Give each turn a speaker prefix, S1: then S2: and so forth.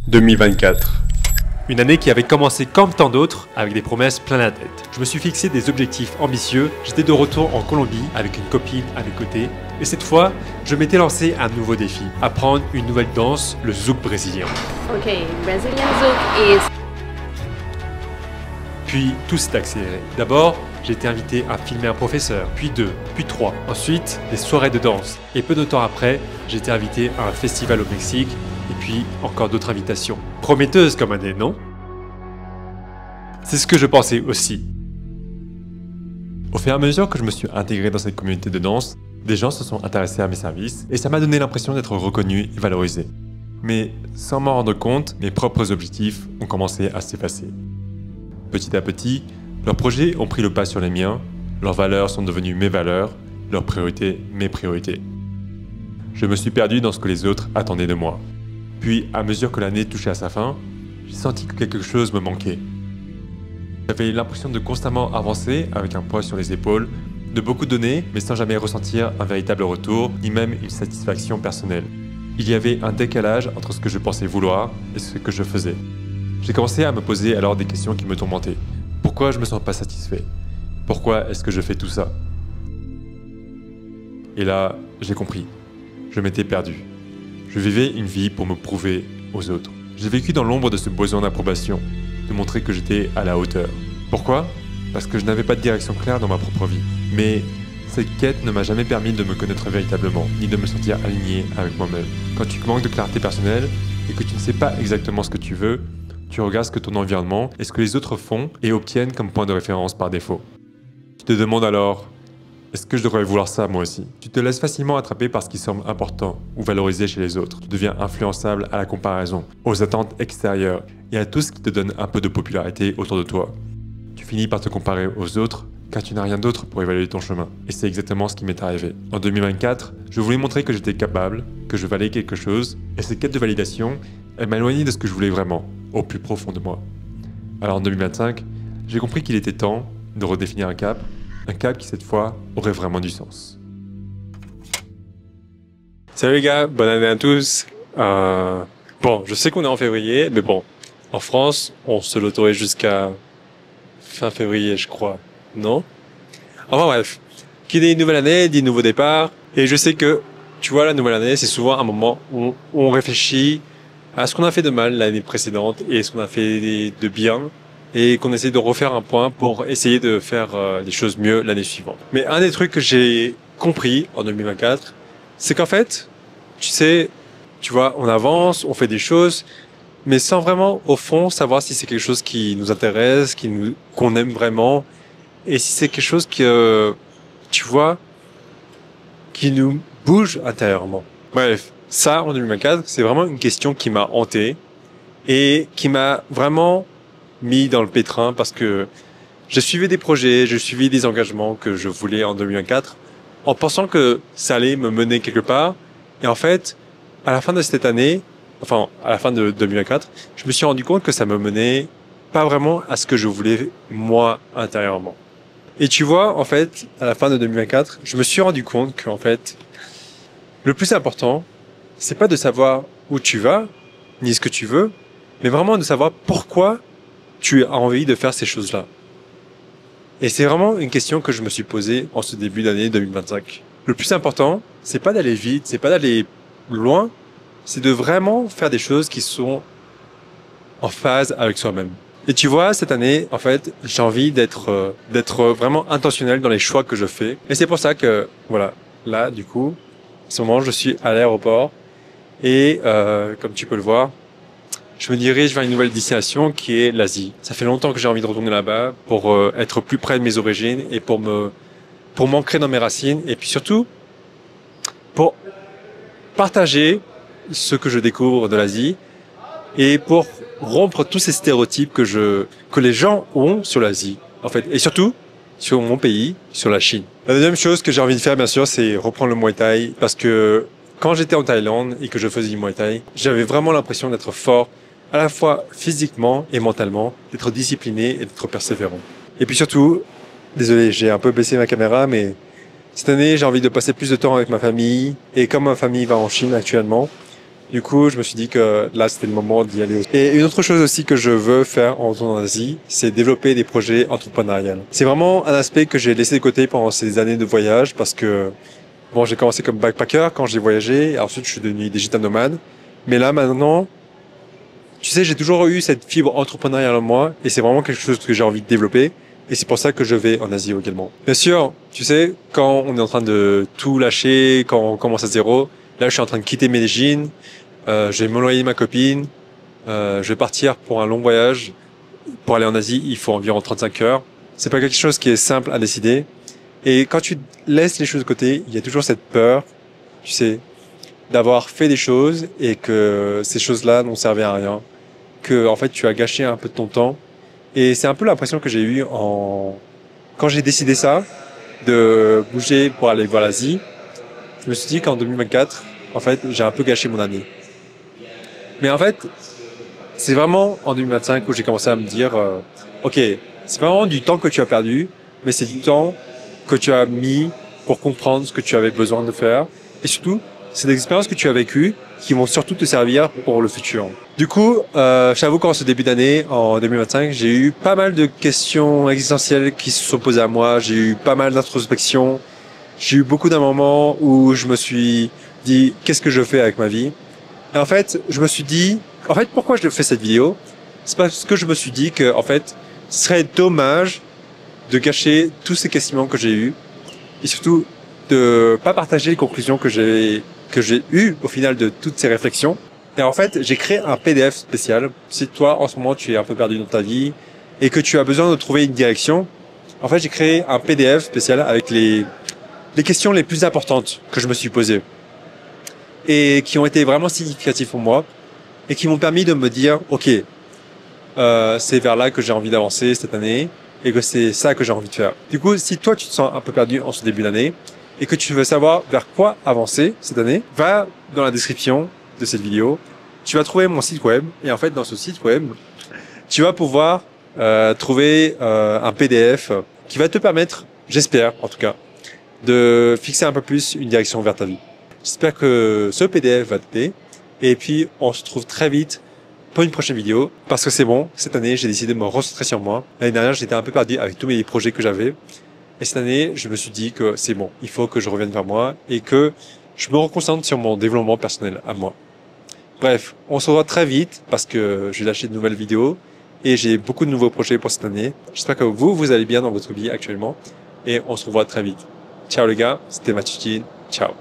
S1: 2024. Une année qui avait commencé comme tant d'autres, avec des promesses plein la tête. Je me suis fixé des objectifs ambitieux, j'étais de retour en Colombie avec une copine à mes côtés, et cette fois, je m'étais lancé un nouveau défi, apprendre une nouvelle danse, le zouk brésilien.
S2: Ok, Brazilian Zouk is...
S1: Puis tout s'est accéléré. D'abord, j'ai été invité à filmer un professeur, puis deux, puis trois. Ensuite, des soirées de danse. Et peu de temps après, j'ai été invité à un festival au Mexique, et puis encore d'autres invitations. Prometteuse comme année, non? C'est ce que je pensais aussi. Au fur et à mesure que je me suis intégré dans cette communauté de danse, des gens se sont intéressés à mes services, et ça m'a donné l'impression d'être reconnu et valorisé. Mais sans m'en rendre compte, mes propres objectifs ont commencé à s'effacer. Petit à petit, leurs projets ont pris le pas sur les miens, leurs valeurs sont devenues mes valeurs, leurs priorités mes priorités. Je me suis perdu dans ce que les autres attendaient de moi. Puis, à mesure que l'année touchait à sa fin, j'ai senti que quelque chose me manquait. J'avais l'impression de constamment avancer avec un poids sur les épaules, de beaucoup donner, mais sans jamais ressentir un véritable retour, ni même une satisfaction personnelle. Il y avait un décalage entre ce que je pensais vouloir et ce que je faisais. J'ai commencé à me poser alors des questions qui me tourmentaient. Pourquoi je me sens pas satisfait? Pourquoi est-ce que je fais tout ça? Et là, j'ai compris. Je m'étais perdu. Je vivais une vie pour me prouver aux autres. J'ai vécu dans l'ombre de ce besoin d'approbation, de montrer que j'étais à la hauteur. Pourquoi? Parce que je n'avais pas de direction claire dans ma propre vie. Mais cette quête ne m'a jamais permis de me connaître véritablement, ni de me sentir aligné avec moi-même. Quand tu manques de clarté personnelle et que tu ne sais pas exactement ce que tu veux, tu regardes ce que ton environnement et ce que les autres font et obtiennent comme point de référence par défaut. Tu te demandes alors, est-ce que je devrais vouloir ça moi aussi? Tu te laisses facilement attraper par ce qui semble important ou valorisé chez les autres. Tu deviens influençable à la comparaison, aux attentes extérieures et à tout ce qui te donne un peu de popularité autour de toi. Tu finis par te comparer aux autres car tu n'as rien d'autre pour évaluer ton chemin. Et c'est exactement ce qui m'est arrivé. En 2024, je voulais montrer que j'étais capable, que je valais quelque chose, et cette quête de validation, elle m'a éloigné de ce que je voulais vraiment, au plus profond de moi. Alors en 2025, j'ai compris qu'il était temps de redéfinir un cap qui cette fois aurait vraiment du sens. Salut les gars, bonne année à tous. Bon, je sais qu'on est en février, mais bon, en France, on se l'autorise jusqu'à fin février, je crois. Non? Enfin bref, qui dit nouvelle année, dit nouveau départ. Et je sais que, tu vois, la nouvelle année, c'est souvent un moment où on réfléchit à ce qu'on a fait de mal l'année précédente et ce qu'on a fait de bien et qu'on essaie de refaire un point pour essayer de faire des choses mieux l'année suivante. Mais un des trucs que j'ai compris en 2024, c'est qu'en fait, tu sais, tu vois, on avance, on fait des choses, mais sans vraiment, au fond, savoir si c'est quelque chose qui nous intéresse, qu'on aime vraiment, et si c'est quelque chose que, tu vois, qui nous bouge intérieurement. Bref, ça, en 2024, c'est vraiment une question qui m'a hanté et qui m'a vraiment mis dans le pétrin parce que je suivais des projets, je suivais des engagements que je voulais en 2024 en pensant que ça allait me mener quelque part. Et en fait, à la fin de cette année, enfin, à la fin de 2024, je me suis rendu compte que ça me menait pas vraiment à ce que je voulais moi intérieurement. Et tu vois, en fait, à la fin de 2024, je me suis rendu compte qu'en fait, le plus important, c'est pas de savoir où tu vas, ni ce que tu veux, mais vraiment de savoir pourquoi tu as envie de faire ces choses-là. Et c'est vraiment une question que je me suis posée en ce début d'année 2025. Le plus important, c'est pas d'aller vite, c'est pas d'aller loin, c'est de vraiment faire des choses qui sont en phase avec soi-même. Et tu vois, cette année, en fait, j'ai envie d'être vraiment intentionnel dans les choix que je fais. Et c'est pour ça que, voilà, là, du coup, en ce moment, je suis à l'aéroport et, comme tu peux le voir, je me dirige vers une nouvelle destination qui est l'Asie. Ça fait longtemps que j'ai envie de retourner là-bas pour être plus près de mes origines et pour m'ancrer dans mes racines et puis surtout pour partager ce que je découvre de l'Asie et pour rompre tous ces stéréotypes que les gens ont sur l'Asie, en fait, et surtout sur mon pays, sur la Chine. La deuxième chose que j'ai envie de faire, bien sûr, c'est reprendre le Muay Thai parce que quand j'étais en Thaïlande et que je faisais du Muay Thai, j'avais vraiment l'impression d'être fort, à la fois physiquement et mentalement, d'être discipliné et d'être persévérant. Et puis surtout, désolé, j'ai un peu baissé ma caméra, mais cette année, j'ai envie de passer plus de temps avec ma famille. Et comme ma famille va en Chine actuellement, Du coup, je me suis dit que là, c'était le moment d'y aller. Et une autre chose aussi que je veux faire en retournant en Asie, c'est développer des projets entrepreneuriaux. C'est vraiment un aspect que j'ai laissé de côté pendant ces années de voyage parce que, bon, j'ai commencé comme backpacker quand j'ai voyagé, et ensuite je suis devenu digital nomade. Mais là, maintenant, tu sais, j'ai toujours eu cette fibre entrepreneuriale en moi et c'est vraiment quelque chose que j'ai envie de développer. Et c'est pour ça que je vais en Asie également. Bien sûr, tu sais, quand on est en train de tout lâcher, quand on commence à zéro, là, je suis en train de quitter Medellín. Je vais m'éloigner de ma copine. Je vais partir pour un long voyage. Pour aller en Asie, il faut environ 35 heures. C'est pas quelque chose qui est simple à décider. Et quand tu laisses les choses de côté, il y a toujours cette peur, tu sais, d'avoir fait des choses et que ces choses-là n'ont servi à rien. Que, en fait, tu as gâché un peu de ton temps. Et c'est un peu l'impression que j'ai eue quand j'ai décidé ça, de bouger pour aller voir l'Asie. Je me suis dit qu'en 2024, en fait, j'ai un peu gâché mon année. Mais en fait, c'est vraiment en 2025 où j'ai commencé à me dire, ok, c'est pas vraiment du temps que tu as perdu, mais c'est du temps que tu as mis pour comprendre ce que tu avais besoin de faire. Et surtout, c'est des expériences que tu as vécues qui vont surtout te servir pour le futur. Du coup, j'avoue qu'en ce début d'année, en 2025, j'ai eu pas mal de questions existentielles qui se sont posées à moi. J'ai eu pas mal d'introspection. J'ai eu beaucoup d'un moment où je me suis dit, qu'est-ce que je fais avec ma vie? Et en fait, je me suis dit, en fait, pourquoi je fais cette vidéo? C'est parce que je me suis dit que, en fait, ce serait dommage de gâcher tous ces questionnements que j'ai eus et surtout de pas partager les conclusions que j'ai eues au final de toutes ces réflexions. Et en fait, j'ai créé un PDF spécial. Si toi, en ce moment, tu es un peu perdu dans ta vie et que tu as besoin de trouver une direction, en fait, j'ai créé un PDF spécial avec les questions les plus importantes que je me suis posées et qui ont été vraiment significatives pour moi et qui m'ont permis de me dire, ok, c'est vers là que j'ai envie d'avancer cette année et que c'est ça que j'ai envie de faire. Du coup, si toi tu te sens un peu perdu en ce début d'année et que tu veux savoir vers quoi avancer cette année, va dans la description de cette vidéo. Tu vas trouver mon site web et en fait dans ce site web, tu vas pouvoir trouver un PDF qui va te permettre, j'espère en tout cas, de fixer un peu plus une direction vers ta vie. J'espère que ce PDF va t'aider. Et puis, on se trouve très vite pour une prochaine vidéo. Parce que c'est bon, cette année, j'ai décidé de me recentrer sur moi. L'année dernière, j'étais un peu perdu avec tous mes projets que j'avais. Et cette année, je me suis dit que c'est bon, il faut que je revienne vers moi et que je me reconcentre sur mon développement personnel à moi. Bref, on se revoit très vite parce que je vais lâcher de nouvelles vidéos et j'ai beaucoup de nouveaux projets pour cette année. J'espère que vous allez bien dans votre vie actuellement et on se revoit très vite. Ciao les gars, c'était Mathieu. Ciao.